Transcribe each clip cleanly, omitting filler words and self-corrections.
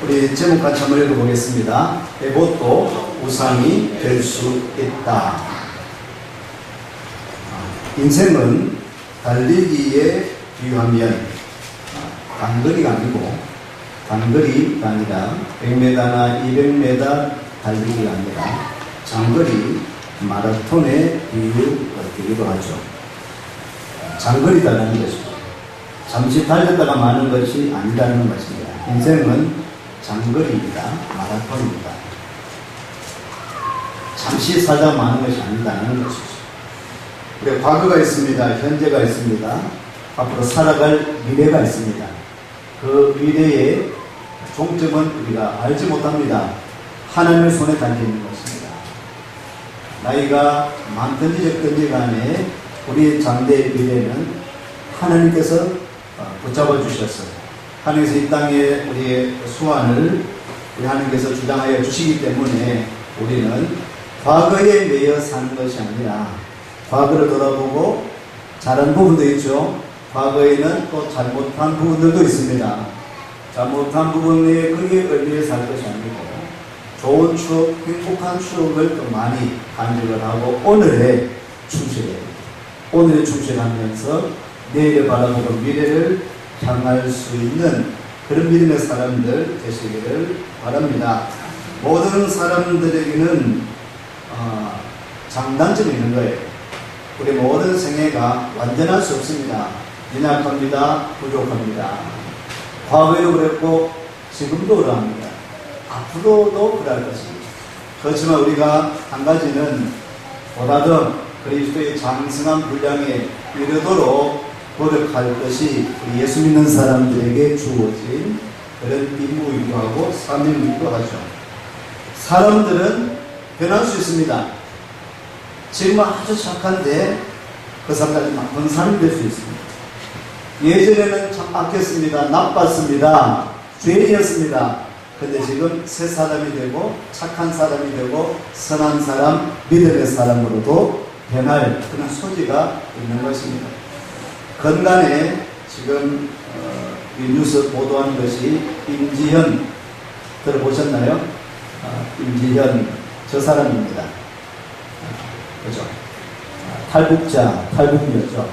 우리 제목 같이 한번 읽어보겠습니다. 에봇도 우상이 될 수 있다. 인생은 달리기에 비유하면 단거리가 아니고 단거리가 아니라 100m나 200m 달리기가 아니라 장거리 마라톤에 비유되기도 하죠. 장거리다라는 것이죠. 잠시 달렸다가 마는 것이 아니라는 것입니다. 인생은 장거리입니다. 마라톤입니다. 잠시 살다 마는 것이 아니라는 것이죠. 우리 과거가 있습니다. 현재가 있습니다. 앞으로 살아갈 미래가 있습니다. 그 미래의 종점은 우리가 알지 못합니다. 하나님의 손에 달려있는 것입니다. 나이가 많든지 적든지 간에 우리의 장래의 미래는 하나님께서 붙잡아 주셨어요. 하나님께서 이 땅에 우리의 수완을 우리 하나님께서 주장하여 주시기 때문에 우리는 과거에 매여 사는 것이 아니라 과거를 돌아보고 잘한 부분도 있죠. 과거에는 또 잘못한 부분들도 있습니다. 잘못한 부분에 거기에 의미에 살 것이 아니고 좋은 추억, 행복한 추억을 또 많이 간직을 하고 오늘에 충실해요. 오늘에 충실하면서 내일을 바라보고 미래를 향할 수 있는 그런 믿음의 사람들 되시기를 바랍니다. 모든 사람들에게는 장단점이 있는 거예요. 우리 모든 생애가 완전할 수 없습니다. 연약합니다. 부족합니다. 과거에도 그랬고 지금도 그러합니다. 앞으로도 그럴 것입니다. 그렇지만 우리가 한 가지는 보다 더 그리스도의 장성한 분량에 이르도록 노력할 것이 우리 예수 믿는 사람들에게 주어진 그런 임무이기도 하고 사명이기도 하죠. 사람들은 변할 수 있습니다. 지금은 아주 착한데 그 사람까지 나쁜 사람이 될 수 있습니다. 예전에는 참 악했습니다. 나빴습니다. 죄인이었습니다. 근데 지금 새 사람이 되고 착한 사람이 되고 선한 사람, 믿음의 사람으로도 변할 그런 소지가 있는 것입니다. 건간에 지금 이 뉴스 보도한 것이 임지현 들어보셨나요? 임지현 저 사람입니다. 그죠? 탈북자죠.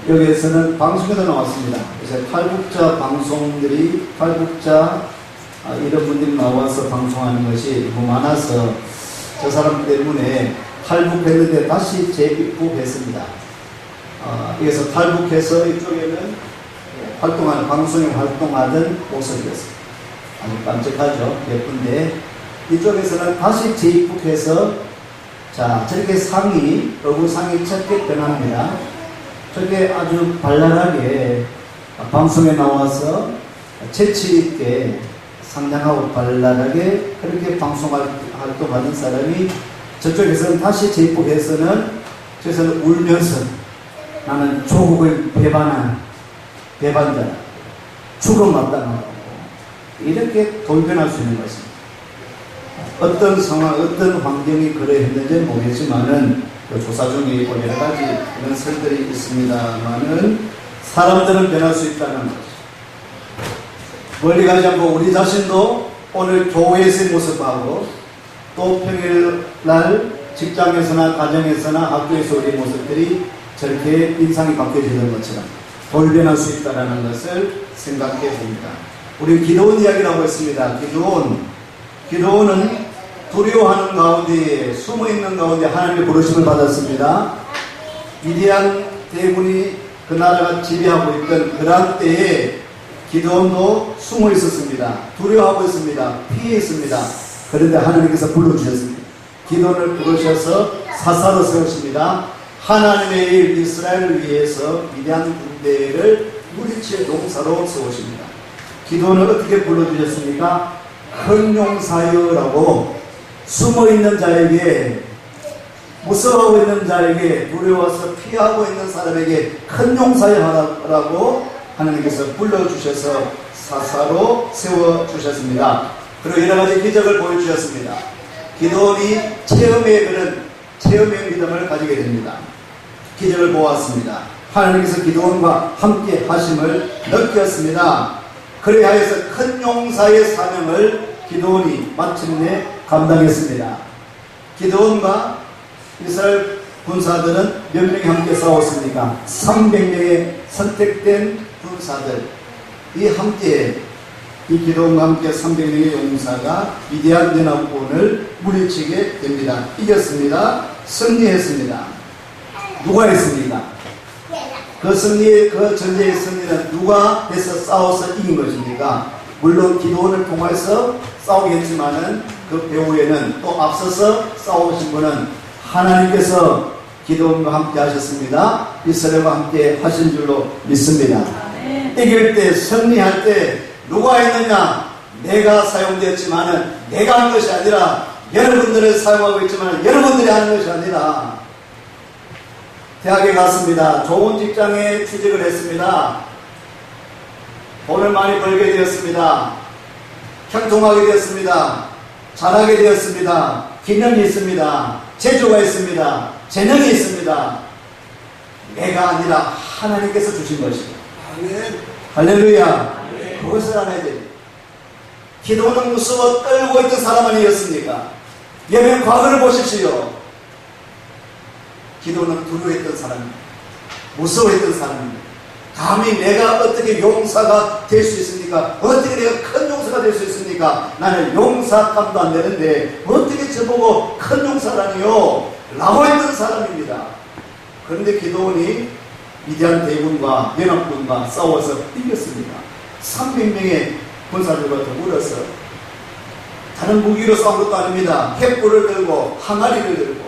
여기에서는 방송에도 나왔습니다. 그래서 탈북자 방송들이 탈북자 이런 분들이 나와서 방송하는 것이 너무 많아서 저 사람 때문에 탈북했는데 다시 재입국했습니다. 여기서 탈북해서 이쪽에는 방송에 활동하던 모습이었습니다. 아주 깜찍하죠. 예쁜데 이쪽에서는 다시 재입국해서 자 저렇게 얼굴 상이 적게 변합니다. 저게 아주 발랄하게 방송에 나와서 재치있게 상냥하고 발랄하게 그렇게 활동하는 사람이 저쪽에서는 다시 재입국해서는 저에서는 울면서 나는 조국의 배반자 죽음 마땅하고 이렇게 돌변할 수 있는 것입니다. 어떤 상황, 어떤 환경이 그러했는지는 모르겠지만은 그 조사 중에 여러 가지 이런 설들이 있습니다만은 사람들은 변할 수 있다는 것이죠. 멀리 가지 않고 우리 자신도 오늘 교회에서의 모습하고 또 평일날 직장에서나 가정에서나 학교에서 우리 모습들이 저렇게 인상이 바뀌어지는 것처럼 돌변할 수 있다는 것을 생각해 봅니다. 우리 기도원 이야기라고 했습니다. 기도원은 두려워하는 가운데 숨어있는 가운데 하나님의 부르심을 받았습니다. 위대한 대군이 그 나라가 지배하고 있던 그런 때에 기도원도 숨어 있었습니다. 두려워하고 있습니다. 피해 있습니다. 그런데 하나님께서 불러주셨습니다. 기도원을 부르셔서 사사로 세우십니다. 하나님의 일 이스라엘을 위해서 위대한 군대를 무리치의 용사로 세우십니다. 기도원을 어떻게 불러주셨습니까? 큰 용사여라고 숨어있는 자에게 무서워하고 있는 자에게 두려워서 피하고 있는 사람에게 큰 용사여라고 하나님께서 불러주셔서 사사로 세워주셨습니다. 그리고 여러가지 기적을 보여주셨습니다. 기도원이 체험의 믿음을 가지게 됩니다. 기적을 보았습니다. 하나님께서 기도원과 함께 하심을 느꼈습니다. 그리하여서 큰 용사의 사명을 기드온이 마침내 감당했습니다. 기드온과 이스라엘 군사들은 몇 명이 함께 싸웠습니까? 300명의 선택된 군사들, 이 함께, 이 기드온과 함께 300명의 용사가 위대한 연합군을 물리치게 됩니다. 이겼습니다. 승리했습니다. 누가 했습니까? 그 전쟁의 승리는 누가 해서 싸워서 이긴 것입니까? 물론 기드온을 통해서 싸우겠지만은 그 배후에는 또 앞서서 싸우신 분은 하나님께서 기드온과 함께 하셨습니다. 이스라엘과 함께 하신 줄로 믿습니다. 이길 때, 승리할 때 누가 했느냐? 내가 사용되었지만은 내가 한 것이 아니라 여러분들을 사용하고 있지만 여러분들이 하는 것이 아니라, 대학에 갔습니다. 좋은 직장에 취직을 했습니다. 돈을 많이 벌게 되었습니다. 형통하게 되었습니다. 잘하게 되었습니다. 기능이 있습니다. 재주가 있습니다. 재능이 있습니다. 내가 아니라 하나님께서 주신 것입니다. 할렐루야. 그것을 알아야 됩니다. 기도는 무서워 떨고 있던 사람 아니었습니까? 여러분 과거를 보십시오. 기도는 두려워했던 사람입니다. 무서워했던 사람입니다. 감히 내가 어떻게 용사가 될 수 있습니까? 어떻게 내가 큰 용사가 될 수 있습니까? 나는 용사감도 안 되는데 어떻게 저보고 큰 용사라니요? 라고 했던 사람입니다. 그런데 기도원이 위대한 대군과 연합군과 싸워서 이겼습니다. 300명의 군사들과 더불어서 다른 무기로 싸운 것도 아닙니다. 횃불을 들고 항아리를 들고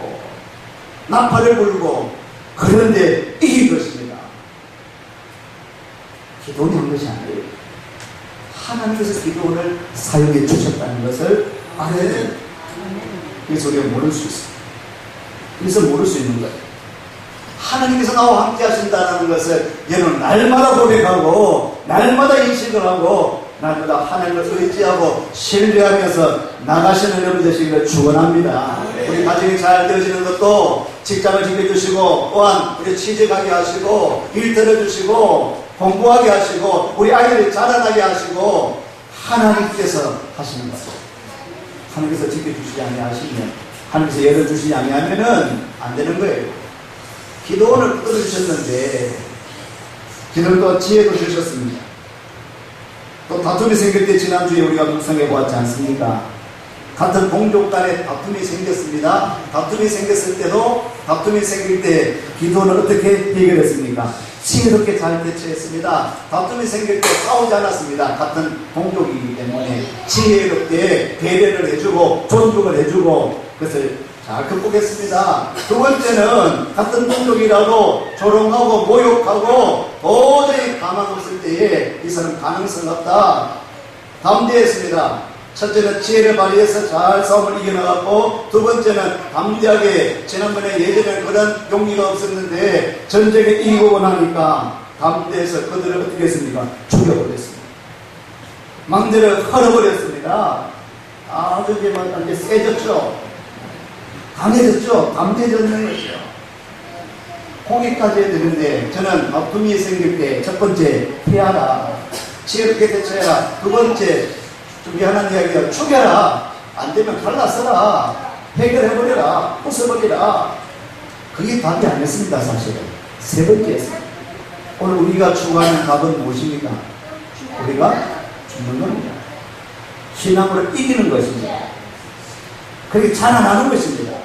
나팔을 불고, 그런데 이긴 것입니다. 기도원이 한 것이 아니에요. 하나님께서 기도원을 사용해 주셨다는 것을 알아야 됩니다. 그래서 우리가 모를 수 있어요. 그래서 모를 수 있는 거예요. 하나님께서 나와 함께 하신다는 것을 여러분 날마다 고백하고 날마다 인식을 하고 날마다 하나님을 의지하고 신뢰하면서 나가시는 여러분 되시기를 축원합니다. 우리 가정이 잘 되어지는 것도 직장을 지켜주시고 또한 우리 취직하게 하시고 일 들어주시고 공부하게 하시고 우리 아이들이 자라나게 하시고 하나님께서 하시는 것을 하나님께서 지켜주시지 아니하시면 하나님께서 열어주시지 아니하면은 안 되는 거예요. 기도원을 끌어주셨는데 기도는 또 지혜도 주셨습니다. 또 다툼이 생길 때 지난주에 우리가 묵상해 보았지 않습니까? 같은 동족 간에 다툼이 생겼습니다. 다툼이 생겼을 때도 다툼이 생길 때 기도는 어떻게 해결했습니까? 지혜롭게 잘 대처했습니다. 다툼이 생길 때 싸우지 않았습니다. 같은 동족이기 때문에 지혜롭게 배려를 해주고 존중을 해주고 그것을 잘 극복했습니다. 두 번째는 같은 동족이라도 조롱하고 모욕하고 도저히 가망 없을 때에 이 사람 가능성 없다. 담대했습니다. 첫째는 지혜를 발휘해서 잘 싸움을 이겨나갔고 두 번째는 담대하게 지난번에 예전에 그런 용기가 없었는데 전쟁에 이기고 나니까 담대해서 그들을 어떻게 했습니까? 죽여버렸습니다. 망대를 헐어버렸습니다. 아주 이제 세졌죠. 강해졌죠. 담대해졌는 거죠. 거기까지 해야 되는데 저는 다툼이 생길 때 첫 번째 피하라. 지혜롭게 대처해라. 두 번째 좀 미안한 이야기야. 죽여라. 안 되면 갈라서라. 해결해버려라. 부숴버리라. 그게 답이 아니었습니다. 사실은. 세 번째였습니다. 오늘 우리가 추구하는 답은 무엇입니까? 우리가 죽는 겁니다. 신앙으로 이기는 것입니다. 그게 자라나는 것입니다.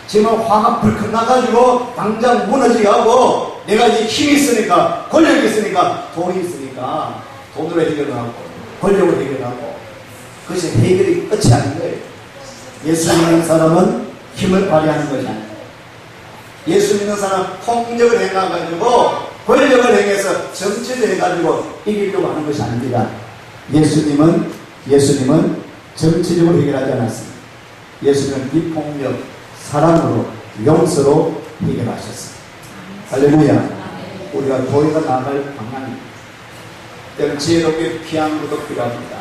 지금 화가 불끈 나가지고 당장 무너지게 하고 내가 이제 힘이 있으니까 권력이 있으니까 돈이 있으니까 돈으로 해결하고 권력으로 해결하고 그것이 해결이 끝이 아닌 거예요. 예수 믿는 사람은 힘을 발휘하는 것이 아니에요. 예수 믿는 사람은 폭력을 행해가지고 권력을 행해서 정치를 해가지고 이기려고 하는 것이 아닙니다. 예수님은 정치적으로 해결하지 않았습니다. 예수님은 비폭력, 사랑으로, 용서로 해결하셨습니다. 할렐루야. 우리가 도리가 나아갈 방향입니다. 때로는 지혜롭게 피하는 것도 필요합니다.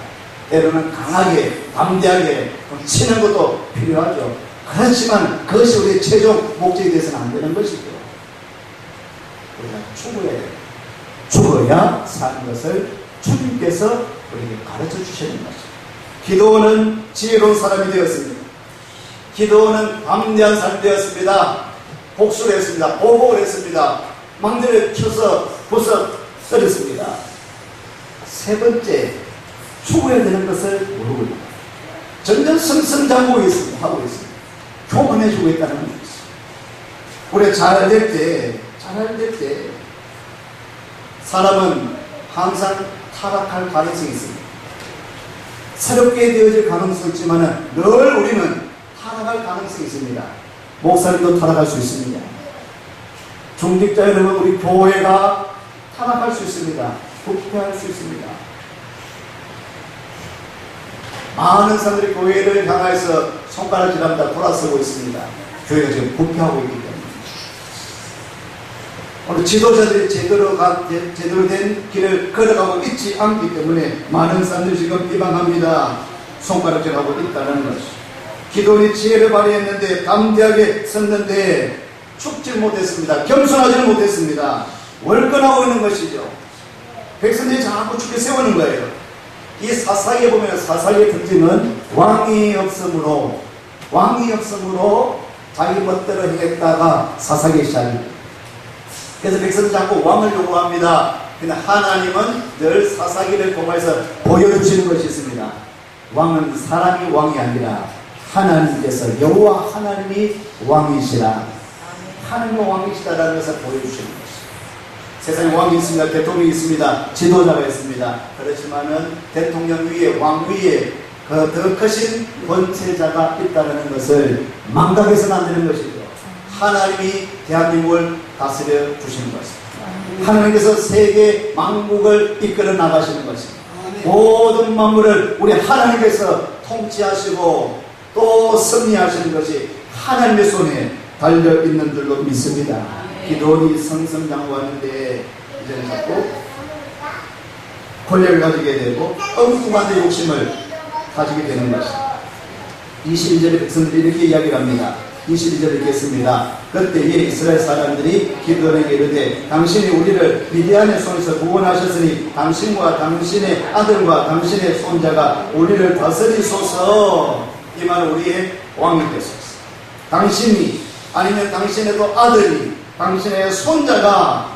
때로는 강하게, 담대하게 치는 것도 필요하죠. 그렇지만 그것이 우리의 최종 목적이 되어서는 안 되는 것이죠. 우리가 죽어야 돼요. 죽어야 사는 것을 주님께서 우리에게 가르쳐 주시는 것입니다. 기도원은 지혜로운 사람이 되었습니다. 기도원은 담대한 사람이 되었습니다. 복수를 했습니다. 보복을 했습니다. 망대를 쳐서 부숴 때렸습니다. 세 번째, 추구해야 되는 것을 모르고 있다. 점점 승승장구하고 있습니다. 교만해지고 있다는 것입니다. 우리가 잘될 때 사람은 항상 타락할 가능성이 있습니다. 새롭게 되어질 가능성이 있지만 늘 우리는 타락할 가능성이 있습니다. 목사님도 타락할 수 있습니다. 중직자 여러분, 우리 교회가 타락할 수 있습니다. 부패할 수 있습니다. 많은 사람들이 교회를 향해서 손가락질합니다. 돌아서고 있습니다. 교회가 지금 부패하고 있기 때문에. 오늘 지도자들이 제대로 된 길을 걸어가고 있지 않기 때문에 많은 사람들이 지금 비방합니다. 손가락질하고 있다는 것이죠. 기도원이 지혜를 발휘했는데, 담대하게 섰는데 죽지 못했습니다. 겸손하지는 못했습니다. 월권하고 있는 것이죠. 백성들이 자꾸 죽게 세우는 거예요. 이 사사기에 보면 사사기의 특징은 왕이 없으므로 자기 멋대로 하겠다가 사사기의 시작입니다. 그래서 백성들이 자꾸 왕을 요구합니다. 그러나 하나님은 늘 사사기를 통해서 보여주시는 것이 있습니다. 왕은 사람이 왕이 아니라 하나님께서, 여호와 하나님이 왕이시라, 하나님이 왕이시다라는 것을 보여주시는 것입니다. 세상에 왕이 있습니다. 대통령이 있습니다. 지도자가 있습니다. 그렇지만은 대통령 위에, 왕 위에 그 더 크신 권세자가 있다는 것을 망각해서는 안 되는 것이죠. 하나님이 대한민국을 다스려 주시는 것입니다. 하나님께서 세계 만국을 이끌어 나가시는 것입니다. 모든 만물을 우리 하나님께서 통치하시고 또 승리하시는 것이 하나님의 손에 달려있는 줄로 믿습니다. 기도원이 성성장구하는데 이제는 자꾸 권력을 가지게 되고 엉뚱한 욕심을 가지게 되는 것입니다. 22절에 백성들이 이렇게 이야기를 합니다. 22절에 읽겠습니다. 그때에 이스라엘 사람들이 기도원에게 이르되 당신이 우리를 미디안의 손에서 구원하셨으니 당신과 당신의 아들과 당신의 손자가 우리를 다스리소서. 이 말은 우리의 왕이 되소서. 당신이, 아니면 당신의 또 아들이, 당신의 손자가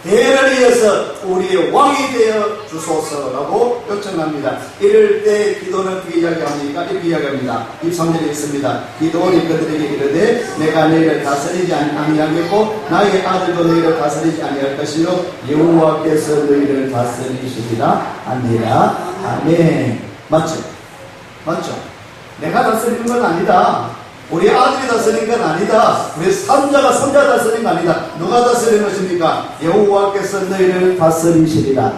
대를 이어서 우리의 왕이 되어 주소서라고 요청합니다. 이럴 때 기도는 어떻게 이야기합니까? 이렇게 이야기합니다. 23절에 있습니다. 기도원이 그들에게 이르되 내가 너희를 다스리지 아니하겠고 나의 아들도 너희를 다스리지 아니할 것이요 여호와께서 너희를 다스리시리라 아니라. 아멘. 맞죠? 내가 다스리는 건 아니다. 우리 아들이 다스리는 건 아니다. 우리 손자가 다스리는 건 아니다. 누가 다스리는 것입니까? 여호와께서 너희를 다스리시리라.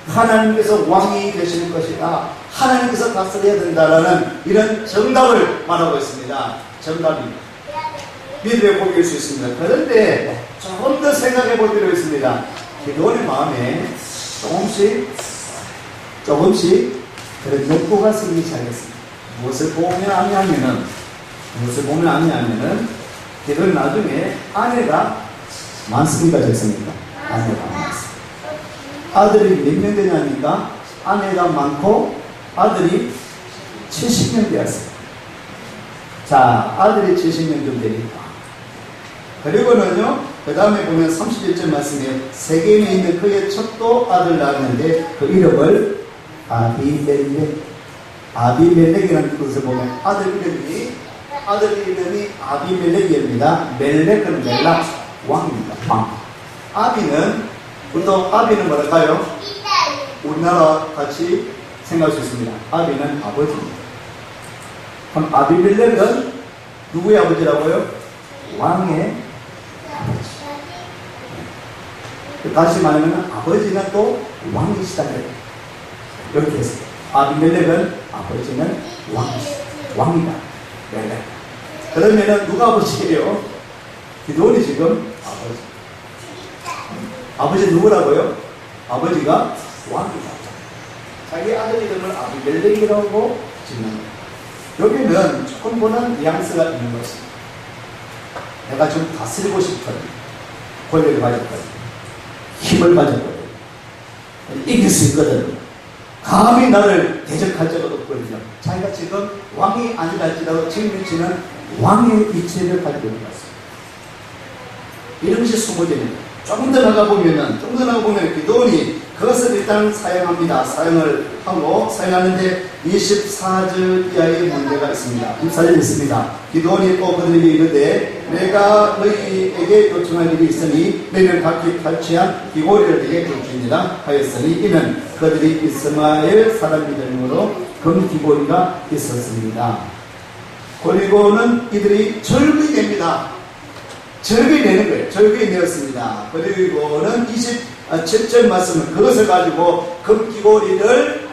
하나님께서 왕이 되시는 것이다. 하나님께서 다스려야 된다라는 이런 정답을 말하고 있습니다. 정답입니다. 믿음의 고백일 수 있습니다. 그런데 조금 더 생각해 볼 필요가 있습니다. 기도원의 마음에 조금씩 그런 욕구가 생기기 시작했습니다. 무엇을 보면 아니하면은 기도는 나중에 아내가 많습니까? 적습니까? 아내가 많습니다. 아들이 몇 명 되냐니까 아내가 많고 아들이 70명 되었어요. 자, 아들이 70명 좀 되니까. 그리고는요, 그 다음에 보면 31절 말씀에 세겜에 있는 그의 첫도 아들 낳았는데 그 이름을 아비멜렉이라는 뜻을 보면 아들 이름이 아비멜렉입니다. 멜렉은 멜락, 왕입니다. 왕. 아비는 뭐랄까요? 우리나라 같이 생각할 수 있습니다. 아비는 아버지입니다. 그럼 아비멜렉은 누구의 아버지라고요? 왕의 아버지. 다시 말하면 아버지는 또 왕이시다. 이렇게 했어요. 아비멜렉은 아버지는 왕이다. 멜렉. 그러면은 누가 아버지예요? 기도원이 지금 아버지 누구라고요? 아버지가 왕이다. 자기 아들 이름을 아비멜렉이라고 짓는 거예요. 여기는 조금 보는 뉘앙스가 있는 것입니다. 내가 좀 다스리고 싶은 권력을 가졌거든. 힘을 가졌거든. 이길 수 있거든. 감히 나를 대적할 자가 없거든요. 자기가 지금 왕이 아니라 할지라도 지금 위치는 왕의 위치를 가지고 있는 것 같습니다. 이런 것이 숨어집니다. 조금 더 나가보면 기도원이 그것을 일단 사용합니다. 사용을 하고 사용하는데 24절 이하의 문제가 있습니다. 24절 있습니다. 기도원이 또 그들에게 이르되 내가 너희에게 요청할 일이 있으니 너희는 각기 탈취한 귀고리를 내게 줄지니라 하였으니 이는 그들이 이스마엘 사람이므로 금귀고리가 있었습니다. 그리고는 이들이 절기 냅니다. 절기 내는 거예요. 절기 내었습니다. 그리고는 27절 말씀은 그것을 가지고 금귀고리를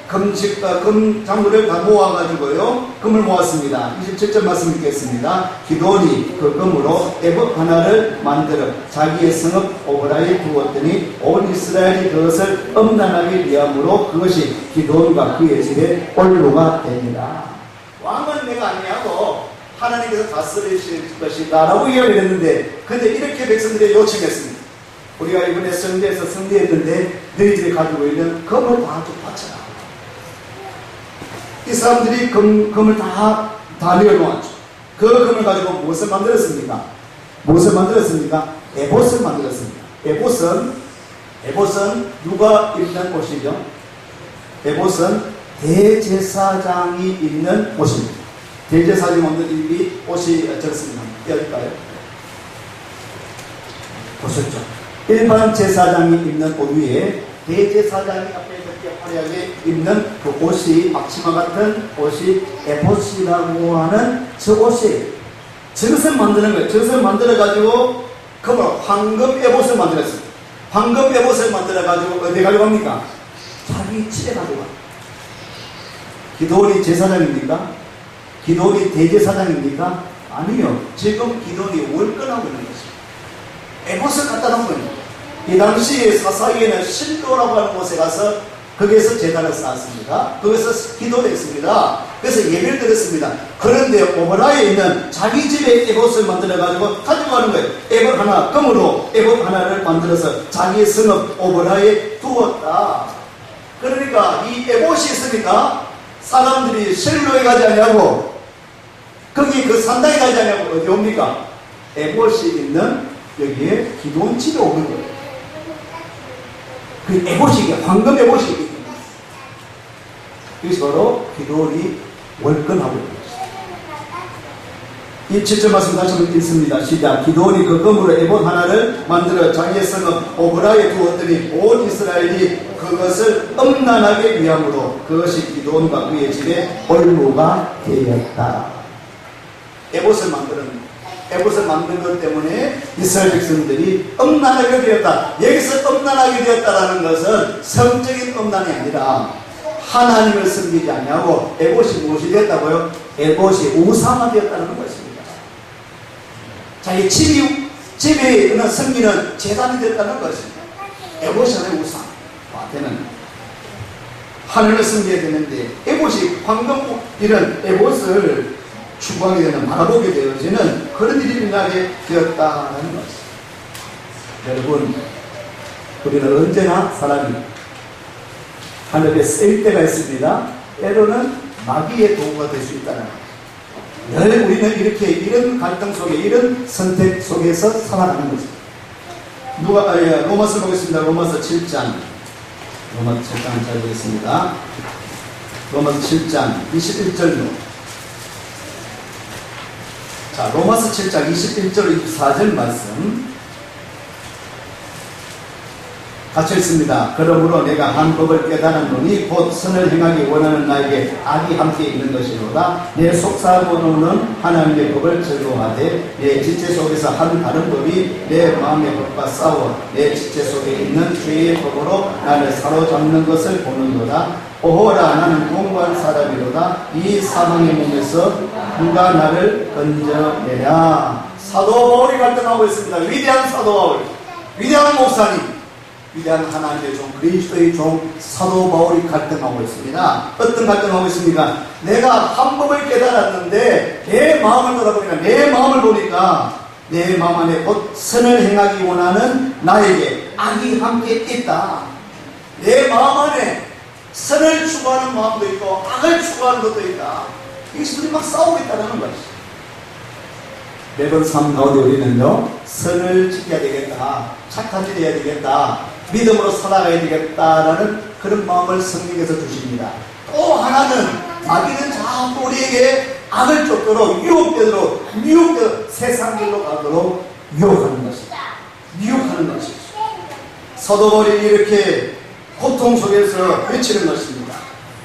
금장물을 다 모아가지고요 금을 모았습니다. 27절 말씀 읽겠습니다. 기도원이 그 금으로 에봇 하나를 만들어 자기의 성읍 오브라에 두었더니 온 이스라엘이 그것을 엄란하게 위함으로 그것이 기도원과 그의 집에 올로가 됩니다. 왕은 내가 아니하고 하나님께서 다스리실 것이다 라고 이야기를 했는데, 근데 이렇게 백성들이 요청했습니다. 우리가 이번에 성대에서 성대했는데 너희들이 가지고 있는 금을 다 좀 바쳐라. 이 사람들이 금을 다 내어놓았죠. 그 금을 가지고 무엇을 만들었습니까? 에봇을 만들었습니다. 에봇은 누가 입는 옷이죠? 에봇은 대제사장이 입는 옷입니다. 대제사장이 입는 이 옷이 적습니다. 띄워줄까요? 보셨죠? 일반 제사장이 입는 옷 위에 대제사장이 앞에 이렇게 화려하게 입는 그 옷이 앞치마 같은 옷이 에봇이라고 하는 저 옷이에요. 저것을 만드는 거예요. 저것을 만들어가지고 황금 에봇을 만들었습니다. 황금 에봇을 만들어가지고 어디 가져갑니까? 자기 집에 가져가. 기도원이 제사장입니까? 기도원이 대제사장입니까? 아니요. 지금 기도원이 월권하고 있는 것입니다. 에봇을 갖다 놓은 겁니다. 이 당시에 사사기에는 실도라고 하는 곳에 가서 거기에서 제단을 쌓았습니다. 거기서 기도를 했습니다. 그래서 예배를 드렸습니다. 그런데 오브라에 있는 자기 집에 에봇을 만들어가지고 가져가는 거예요. 에봇 하나, 금으로 에봇 하나를 만들어서 자기의 성읍 오브라에 두었다. 그러니까 이 에봇이 있으니까 사람들이 실로에 가지 않냐고, 거기 그 산당에 가지 않냐고, 어디 옵니까? 에봇이 있는 여기에 기도원 집에 오는 거예요. 그 에봇이, 황금 에봇이 있기 때문에. 그래서 바로 기도원이 월권하고 있는 것입니다. 이 7절 말씀 다시 한번 읽습니다. 시작. 기도원이 그 금으로 에봇 하나를 만들어 자기의 성읍 오브라에 두었더니 온 이스라엘이 그것을 엄란하게 위함으로 그것이 기도원과 그의 집에 올무가 되었다. 에봇을 만든 것 때문에 이스라엘 백성들이 엄란하게 되었다. 여기서 엄란하게 되었다라는 것은 성적인 엄란이 아니라 하나님을 섬기지 않냐고 에봇이 무엇이 되었다고요? 에봇이 우상화 되었다는 것입니다. 자기 집에 있는 섬기는 제단이 되었다는 것입니다. 에봇이 하나의 우상. 와태는 하늘을 섬겨야 되는데 에봇이 황금 이런 에봇을 추구하게 되는, 바라보게 되어지는 그런 일이 일어나게 되었다는 것입니다. 여러분, 우리는 언제나 사람이 하늘에 쓰일 때가 있습니다. 때로는 마귀의 도구가 될 수 있다는 거죠. 늘 우리는 이렇게 이런 갈등 속에, 이런 선택 속에서 살아가는 거죠. 로마서 보겠습니다. 로마서 7장 잘 보겠습니다. 로마서 7장 21절로. 자, 로마서 7장 21절 24절 말씀 같이 읽습니다. 그러므로 내가 한 법을 깨달았노니 곧 선을 행하기 원하는 나에게 악이 함께 있는 것이로다. 내 속사모는 하나님의 법을 즐거워하되 내 지체 속에서 한 다른 법이 내 마음의 법과 싸워 내 지체 속에 있는 죄의 법으로 나를 사로잡는 것을 보는도다. 오호라, 나는 공고한 사람이로다. 이 사망의 몸에서 누가 나를 건져내랴. 사도 바울이 갈등하고 있습니다. 위대한 사도 바울, 위대한 목사님, 위대한 하나님의 종, 그리스도의 종 사도 바울이 갈등하고 있습니다. 어떤 갈등하고 있습니까? 내가 한 법을 깨달았는데 내 마음을 돌아보니까, 내 마음을 보니까 내 마음 안에 곧 선을 행하기 원하는 나에게 악이 함께 있다. 내 마음 안에 선을 추구하는 마음도 있고 악을 추구하는 것도 있다. 이것들이 막 싸우고 있다는 것이죠. 매번 삶 가운데 우리는요, 선을 지켜야 되겠다, 착한 일을 해야 되겠다, 믿음으로 살아가야 되겠다라는 그런 마음을 성령께서 주십니다. 또 하나는 마귀는 자꾸 우리에게 악을 쫓도록 유혹되도록 세상 길로 가도록 유혹하는 것이다. 유혹하는 것이죠. 서도벌이 이렇게 고통 속에서 외치는 것입니다.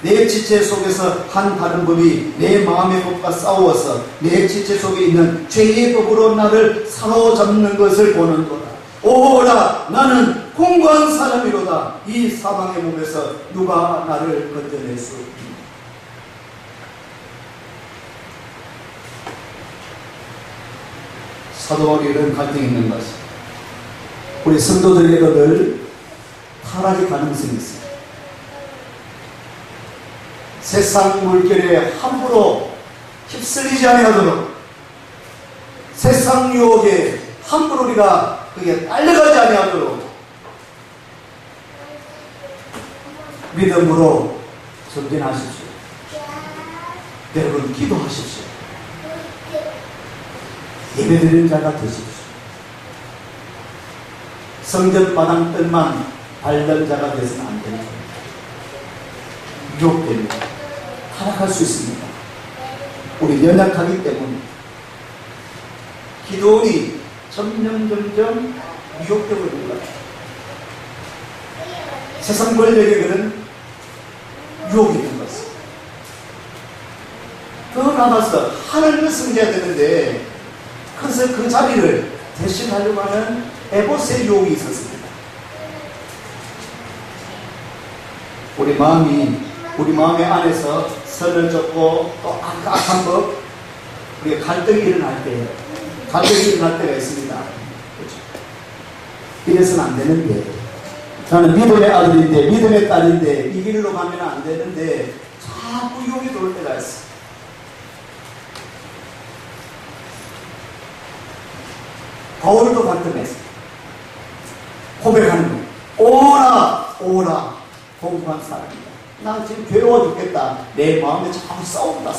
내 지체 속에서 한 다른 법이 내 마음의 법과 싸워서 내 지체 속에 있는 죄의 법으로 나를 사로잡는 것을 보는도다. 오라, 나는 공고한 사람이로다. 이 사망의 몸에서 누가 나를 건져낼 수 있느냐. 사도바울이 이런 갈등이 있는 것은 우리 성도들에게도 늘 타락의 가능성이 있습니다. 세상 물결에 함부로 휩쓸리지 아니하도록, 세상 유혹에 함부로 우리가 그게 딸려가지 아니하도록 믿음으로 전진하십시오. 여러분 기도하십시오. 예배드리는 자가 되십시오. 성전 바닥들만 밟는 자가 되서는 안 되는 겁니다. 유혹됩니다. 타락할 수 있습니다. 우리 연약하기 때문에 기도원이 점점 유혹되고 있는 것 같아요. 세상 권력에 그런 유혹이 있는 것입니다. 더 나아가서 하나님을 섬겨야 되는데 그래서 그 자리를 대신하려고 하는 에봇의 유혹이 있었습니다. 우리 마음의 안에서 선을 쫓고 또 악한 법, 우리가 갈등이 일어날 때가 있습니다. 그렇죠? 이래서는 안 되는데, 나는 믿음의 아들인데, 믿음의 딸인데, 이 길로 가면 안 되는데, 자꾸 유혹이 들어올 때가 있어. 바울도 갈등했어. 고백하는 거. 오라, 공부한 사람이다. 나 지금 괴로워 죽겠다. 내 마음에 자꾸 싸운다.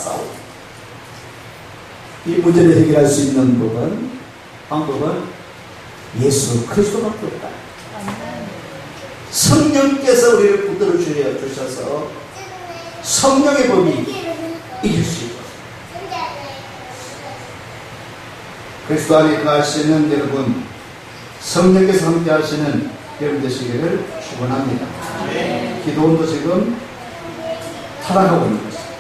이 문제를 해결할 수 있는 방법은 예수 그리스도밖에 없다. 성령께서 우리를 붙들어 주셔서 성령의 법이 이길 수 있고, 그리스도 안에 거하시는 여러분, 성령께서 함께 하시는 여러분 되시기를 축원합니다. 기도원도 지금 타락하고 있는 것입니다.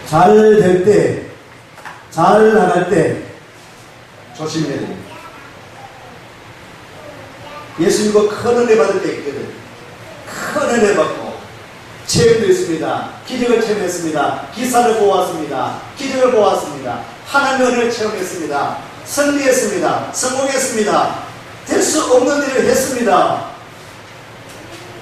잘 될 때, 잘 나갈 때 조심해야 됩니다. 예수 믿고 큰 은혜 받을 때 있거든. 큰 은혜 받고 체험도 있습니다. 기적을 체험했습니다. 기사를 보았습니다. 기적을 보았습니다. 하나님의 은혜를 체험했습니다. 승리했습니다. 성공했습니다. 될 수 없는 일을 했습니다.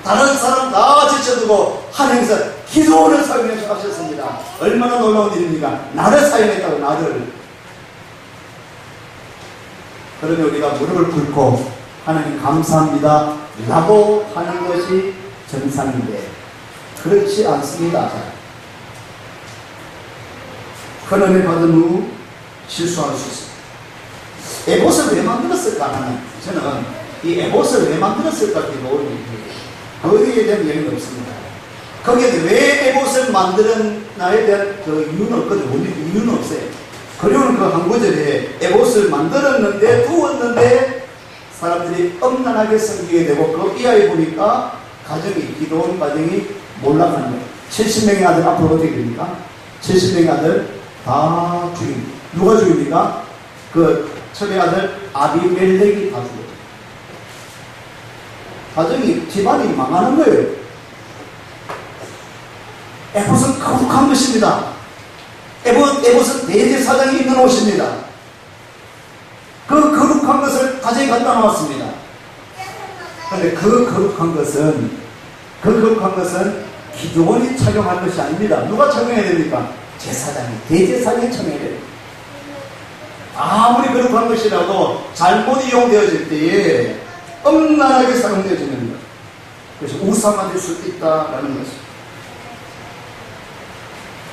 다른 사람 다 지쳐두고 하나님께서 기도원을 사용해 하셨습니다. 얼마나 놀라운 일입니까? 나를 사용했다고, 나를. 그러면 우리가 무릎을 꿇고 하나님 감사합니다 라고 하는 것이 정상인데 그렇지 않습니다. 큰 은혜 받은 후 실수할 수 있습니다. 에봇을 왜 만들었을까? 저는 이 에봇을 왜 만들었을까? 거기에 대한 얘기는 없습니다. 거기에 왜 에봇을 만들었나에 대한 그 이유는 없거든요. 이유는 없어요. 그리고는 그 한 구절에 에봇을 만들었는데 두었는데 사람들이 엄난하게 섬기게 되고 그 이하에 보니까 기도원 가정이 몰락하는 거예요. 70명의 아들 앞으로 어떻게 됩니까? 70명의 아들 다 죽입니다. 누가 죽입니까? 그 첫의 아들 아비멜렉이 다 죽어요. 가정이, 집안이 망하는 거예요. 에봇은 거룩한 것입니다. 에봇은 대제사장이 입는 옷입니다. 그 거룩한 것을 가정에 갖다 놓았습니다. 그런데 그 거룩한 것은 기도원이 착용할 것이 아닙니다. 누가 착용해야 됩니까? 제사장이, 대제사장이 착용해야 됩니다. 아무리 거룩한 것이라도 잘못 이용되어질 때에 엄란하게 사용되어지는 것. 그래서 우상화될 수 있다라는 것입니다.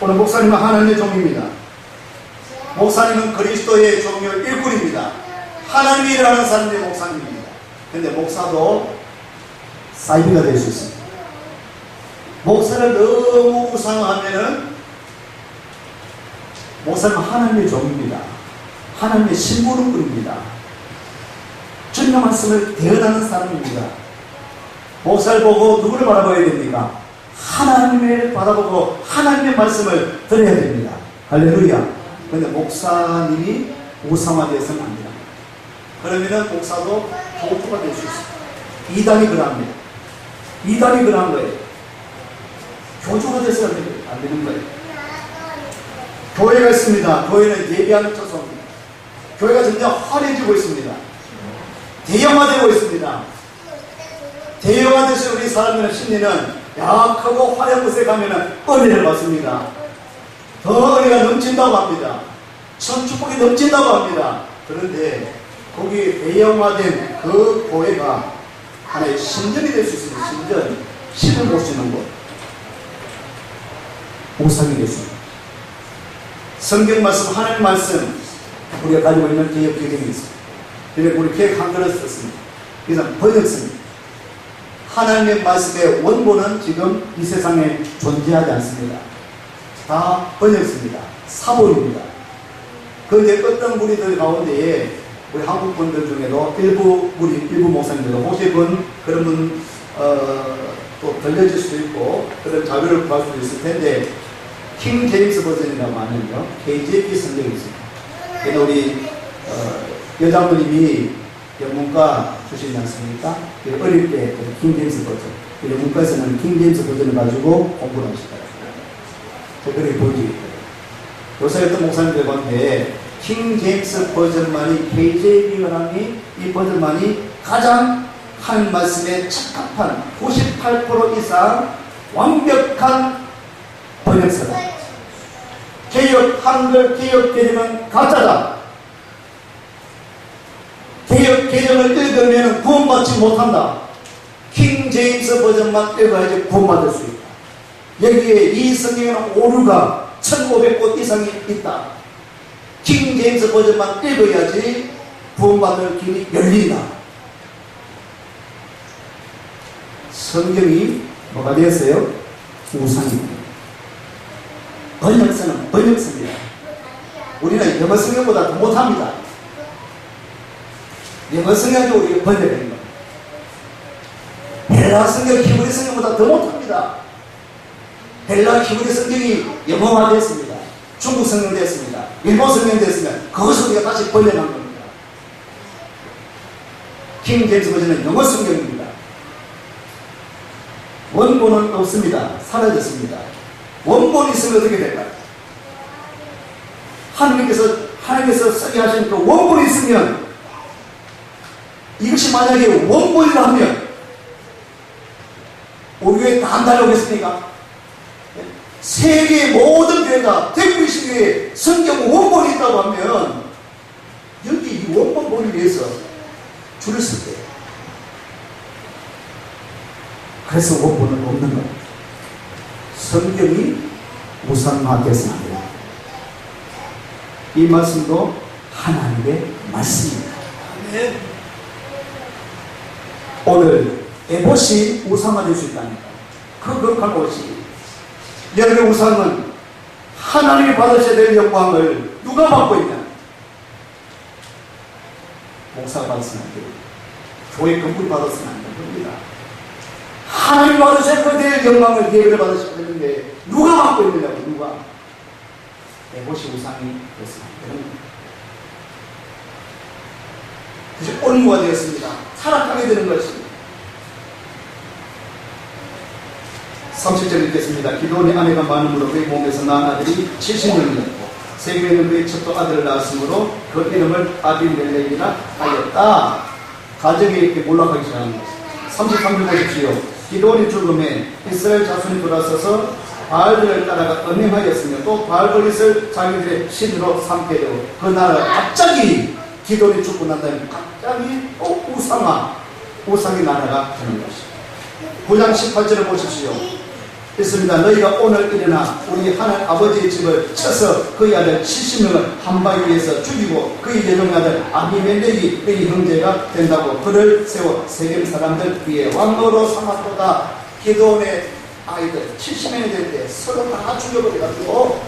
오늘 목사님은 하나님의 종입니다. 목사님은 그리스도의 종교 일꾼입니다. 하나님이 일하는 사람들이 목사님입니다. 그런데 목사도 사이비가 될 수 있습니다. 목사를 너무 우상화하면은 목사님은 하나님의 종입니다. 하나님의 심부름꾼입니다. 주님의 말씀을 대언하는 사람입니다. 목사를 보고 누구를 바라봐야 됩니까? 하나님을 바라보고 하나님의 말씀을 들어야 됩니다. 할렐루야. 그런데 목사님이 우상화되어서는 안 됩니다. 그러면은 목사도 교토가 될 수 있습니다. 이단이 그러합니다. 이단이 그러한 거예요. 교주가 돼서는 안 되는 거예요. 교회가 있습니다. 교회는 예배하는 처소입니다. 교회가 점점 화려해지고 있습니다. 대형화되고 있습니다. 대형화돼서 우리 사람들의 심리는 약하고 화려한 곳에 가면 은혜를 받습니다. 더 은혜가 넘친다고 합니다. 천축복이 넘친다고 합니다. 그런데 거기 대형화된 그 교회가 하나의 신전이 될 수 있습니다. 신전, 신을 모시는 곳, 우상이 될 수 있습니다. 성경 말씀, 하나님 말씀, 우리가 가지고 있는 개혁 개정이 있습니다. 그래서 우리 개혁 한글을 썼습니다. 그래서 번역습니다. 하나님의 말씀의 원본은 지금 이 세상에 존재하지 않습니다. 다 번역습니다. 사본입니다. 그런데 어떤 무리들 가운데에 우리 한국 분들 중에도 일부 목사님들도 혹시 그런 분 또 들려질 수도 있고 그런 자료를 구할 수도 있을 텐데 킹 제임스 버전이라고 하는요 KJV 성경이 있습니다. 그래서 우리 여자분님이 영문과 주시지 않습니까? 어릴 때 킹 제임스 버전, 영문과에서는 킹 제임스 버전을 가지고 공부를 하시더라고요. 그렇게 보여주겠더라고요. 요새 어떤 목사님들 가운데 킹 제임스 버전만이 KJV만이 이 버전만이 가장 하나님 말씀에 적합한 98% 이상 완벽한 번역서다. 개혁 한글 개혁 개정은 가짜다. 개혁 개정을 읽으면 구원받지 못한다. 킹 제임스 버전만 읽어야지 구원받을 수 있다. 여기에 이 성경에는 오류가 1500곳 이상이 있다. 킹 제임스 버전만 읽어야지 구원받을 길이 열린다. 성경이 뭐가 되었어요? 우상입니다. 번역서는 번역서입니다. 우리는 영어 성경보다 더 못합니다. 영어 성경도 우리가 번역하는 겁니다. 헬라 성경, 히브리 성경보다 더 못합니다. 헬라, 히브리 성경이 영어화됐습니다. 중국 성경 됐습니다. 일본 성경 됐으면 그것을 우리가 다시 번역한 겁니다. 킹 제임스 버전은 영어 성경입니다. 원본은 없습니다. 사라졌습니다. 원본이 있으면 어떻게 될까요? 하나님께서 쓰게 하신 그 원본이 있으면 이것이 만약에 원본이라 하면 우리 교회 다 안 달려오겠습니까? 세계의 모든 교회가 대구 시교에 성경 원본이 있다고 하면 여기 이 원본 보기 위해서 줄을 쓸 거예요. 그래서 원본은 없는 겁니다. 성경이 우상화되어서는 안 됩니다. 이 말씀도 하나님의 말씀입니다. 아멘. 오늘 에봇이 우상화될 수 있다니까. 그 거룩한 옷이 여러분의 우상은 하나님이 받으셔야 될 영광을 누가 받고 있냐? 목사가 받았으면 안 됩니다. 교회 건물이 받았으면 안 됩니다. 하나님 받으셔야 될 영광을 예배를 받으셔야 되는데 누가 받고 있느냐고. 누가? 에봇이 우상이 됐으면 안 되는 겁니다. 그래서 온무가 되었습니다. 타락하게 되는 것입니다. 30절 읽겠습니다. 기도원의 아내가 많음으로 그의 몸에서 낳은 아들이 70년이었고 세계에는 그의 첫도 아들을 낳았으므로 그 이름을 아비멜렉이라 하였다. 가정이 이렇게 몰락하기 시작한 것입니다. 33절 보십시오. 기도원이 죽음에 이스라엘 자손이 돌아서서 바알들을 따라가 언행하였으며 또 바알버릿을 자기들의 신으로 삼게 되고 그 나라가 갑자기 기도원이 죽고 난 다음에 갑자기 또 우상화 우상이 나라가 되는 것입니다. 9장 18절을 보십시오. 있습니다. 너희가 오늘 일어나 우리 하나님 아버지의 집을 쳐서 그의 아들 70명을 한 바위에서 죽이고 그의 여종 아들 아비멜렉이 그의 형제가 된다고 그를 세워 세겜 사람들 위에 왕으로 삼았도다. 기드온의 아이들 70명이 될 때 서로 다 죽여버려가지고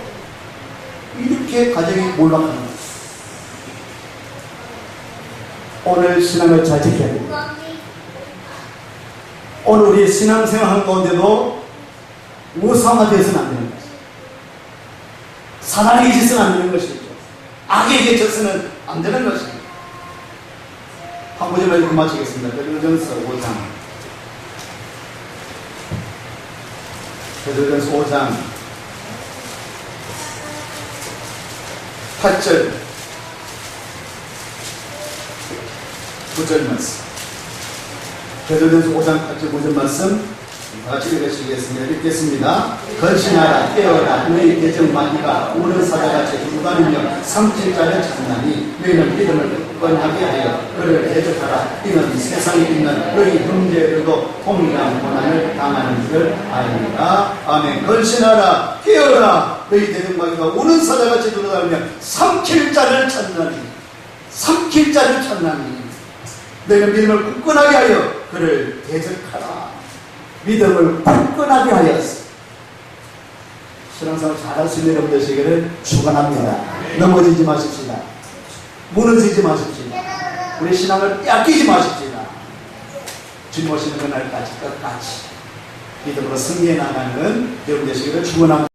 이렇게 가정이 몰락하는 거예요. 오늘 신앙을 잘 지켜야 됩니다. 오늘 우리 신앙생활하는 가운데도 우상화되어서는 안 되는 것이죠. 사단에게 져서는 안 되는 것이죠. 악에게 져서는 안 되는 것입니다. 한 구절만 읽고 마치겠습니다. 베드로전서 5장. 베드로전서 5장 8절 9절 말씀. 베드로전서 5장 8절 9절 말씀 같이 읽으시겠습니다. 읽겠습니다. 건신하라 깨어라 너희 대적마귀가 우는 사자같이 두루다니며 삼킬 자를 찾나니 너희는 믿음을 굳건하게 하여 그를 대적하라. 이는 세상에 있는 너희 형제들도 동일한 고난을 당하는 줄 아니라. 아멘. 건신하라 깨어라 너희 대적마귀가 우는 사자같이 두루다니며 삼킬 자를 찾나니 삼킬 자를 찾나니 너희는 믿음을 굳건하게 하여 그를 대적하라. 믿음을 굳건하게 하였어. 신앙생활 잘할 수 있는 여러분 되시기를 축원합니다. 넘어지지 마십시다. 무너지지 마십시다. 우리 신앙을 뺏기지 마십시다. 주님 오시는 그날까지 끝까지 믿음으로 승리해 나가는 여러분 되시기를 축원합니다.